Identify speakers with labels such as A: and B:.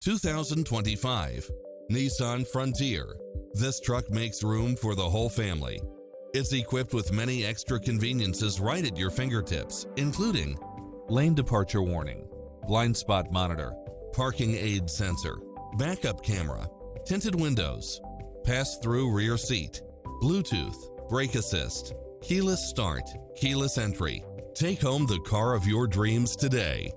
A: 2025 Nissan Frontier. This truck makes room for the whole family. It's equipped with many extra conveniences right at your fingertips, including lane departure warning, blind spot monitor, parking aid sensor, backup camera, tinted windows, pass-through rear seat, Bluetooth, brake assist, keyless start, keyless entry. Take home the car of your dreams today.